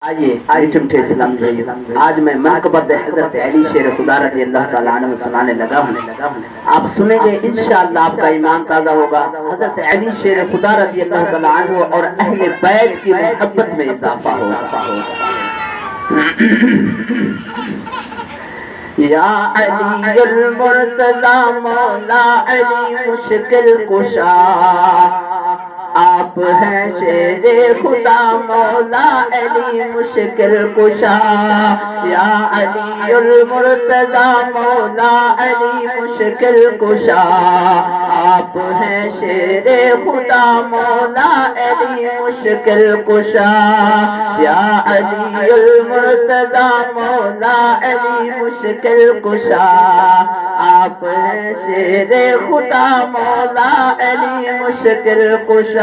آئیے چمٹے اسلام جائیے۔ آج میں منقبت حضرت علی شیر خدا رضی اللہ تعالیٰ عنہ سنانے لگا ہوں۔ آپ سنیں گے انشاءاللہ آپ کا ایمان تازہ ہوگا۔ حضرت علی شیر خدا رضی اللہ تعالیٰ عنہ اور اہل بیت کی محبت میں اضافہ ہوگا۔ یا علی المرتضی مولا علی مشکل کشا، آپ ہیں شیر خدا مولا علی مشکل کشا۔ یا علی المرتضی مولا علی مشکل کشا، آپ ہیں شیر خدا مولا علی مشکل کشا۔ یا علی المرتضی مولا علی مشکل کشا، آپ ہیں شیر خدا مولا علی مشکل کشا۔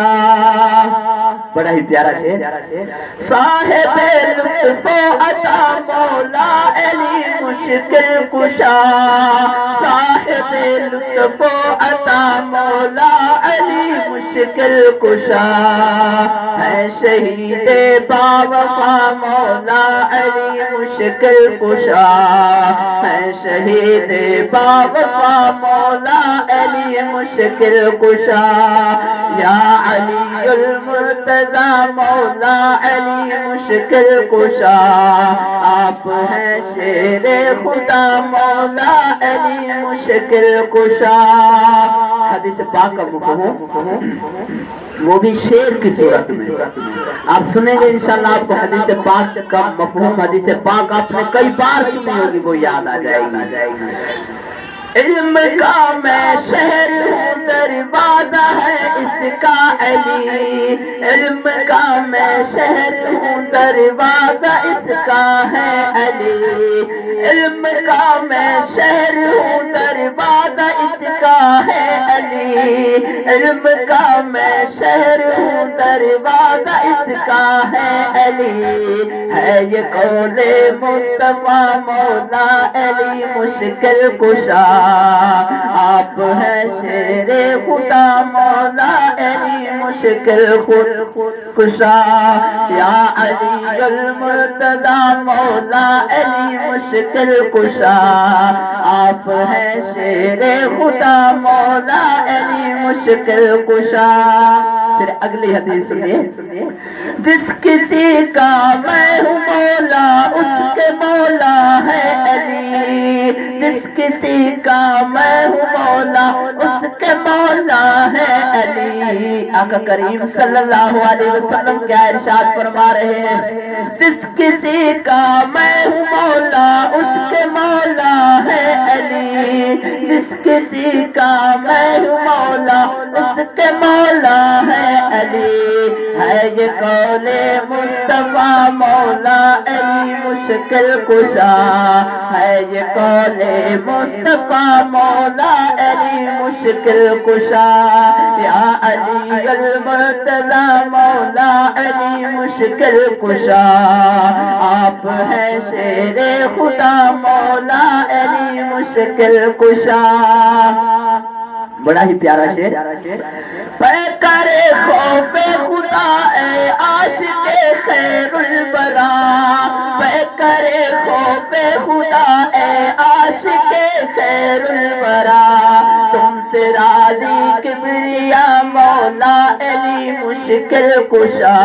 بڑا ہی پیارا شعر۔ صاحب لطف و عطا مولا علی مشکل کشا، صاحب لطف و عطا مولا علی مشکل کشا۔ ہے شہید باوفا مولا علی مشکل کشا، ہے شہید باوفا مولا علی مشکل کشا۔ یا علی المرتضی مولا علی مشکل کشا، آپ ہیں شیر خدا مولا علی مشکل کشا۔ حدیث پاک کا مفہوم وہ بھی شعر کی صورت میں آپ سنیں گے انشاءاللہ۔ آپ کو حدیث پاک کا مفہوم، حدیث پاک آپ نے کئی بار سنی ہوگی، وہ یاد آ جائے گی۔ علم کا میں شہر ہوں دروازہ ہے اس کا علی، علم کا میں شہر ہوں دروازہ اس کا ہے علی، علم کا میں شہر ہوں دروازہ اس کا ہے علی، علم کا میں شہر ہوں دروازہ اس کا ہے علی۔ ہے یہ قول مصطفیٰ مولا علی مشکل کشا، آپ ہیں شیر خدا مولا علی مشکل کشا۔ یا علی المرتضی مولا علی مشکل کشا، آپ ہیں شیر خدا مولا علی مشکل کشا۔ پھر اگلی حدیث سنیے۔ جس کسی کا میں ہوں مولا اس کے مولا ہے علی، جس کسی کا میں ہوں مولا اس کے مولا ہے علی۔ آقا کریم صلی اللہ علیہ وسلم کیا ارشاد فرما رہے ہیں؟ جس کسی کا میں ہوں مولا اس کے مولا ہے علی، جس کسی کا میں ہوں مولا اس کے مولا ہے علی۔ ہے یہ قول مصطفیٰ مولا علی مشکل کشا، ہے یہ قول مصطفیٰ مولا علی مشکل کشا۔ یا علی المرتضی مولا علی مشکل کشا، آپ ہیں شیر خدا مولا علی مشکل کشا۔ بڑا ہی پیارا شعر۔ پیکر خوف خدا اے عاشق خیر الورا، پیکر خوف خدا اے عاشق خیر الورا، تم سے راضی کبریا مولا علی مشکل کشا،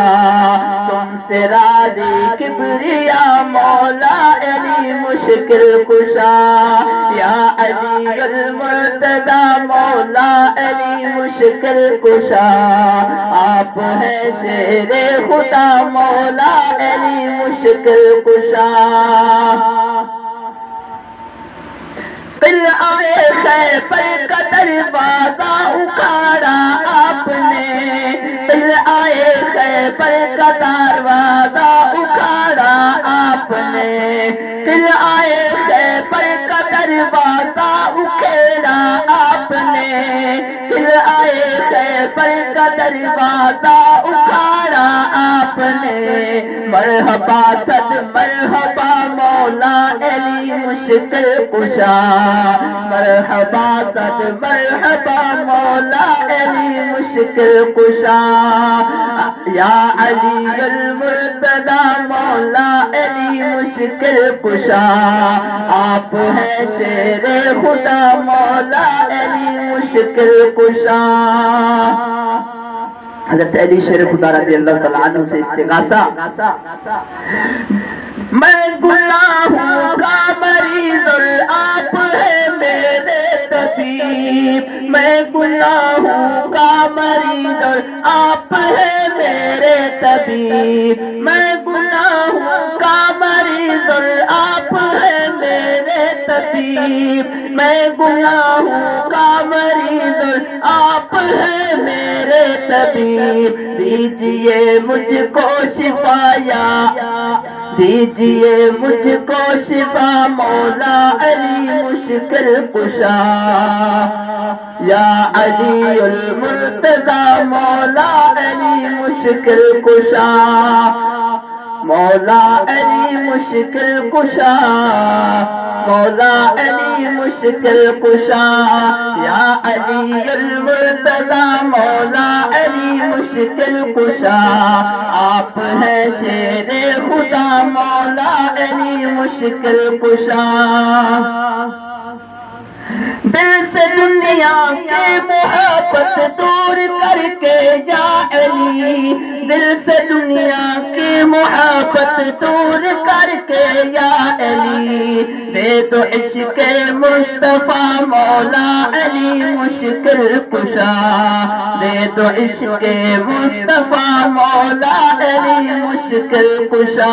تم سے راضی کبریا مولا علی مشکل کشا۔ یا علی المرتضی مولا علی مشکل کشا، آپ ہیں شیر خدا مولا علی مشکل کشا۔ قلعہ خیبر کا دروازہ اکھاڑا آپ نے، قلعہ خیبر کا دروازہ اکھاڑا آپ نے، قلعہ خیبر کا دروازہ اکھیڑا آپ نے، قلعہ خیبر کا دروازہ اکھاڑا آپ آپ نے مرحبا صد مرحبا مولا علی مشکل کشا مرحبا صد مرحبا مولا علی مشکل کشا یا علی المرتضی مولا علی مشکل کشا آپ ہیں شیر خدا مولا علی مشکل کشا حضرت علی شیر خدا رضی اللہ تعالیٰ عنہ سے استغاثہ میں گناہوں کا مریض آپ ہے میرے طبیب میں گناہوں کا مریض آپ ہے میرے طبیب میں گناہوں کا مریض آپ ہے میرے طبیب میں گناہوں کا مریض آپ ہے میرے طبیب دیجئے مجھ کو شفا دیجئے مجھ کو شفا مولا علی مشکل کشا یا علی المرتضی مولا علی مشکل کشا مولا علی مشکل کشا مولا علی مشکل کشا یا علی المرتضی مولا علی مشکل کشا آپ ہیں شیر خدا مولا علی مشکل کشا دل سے دنیا کی محبت دور کر کے یا علی دل سے دنیا کی محبت دور کر کے یا علی دے دو عشق مصطفیٰ مولا علی مشکل کشا دے دو عشق مصطفیٰ مولا علی مشکل کشا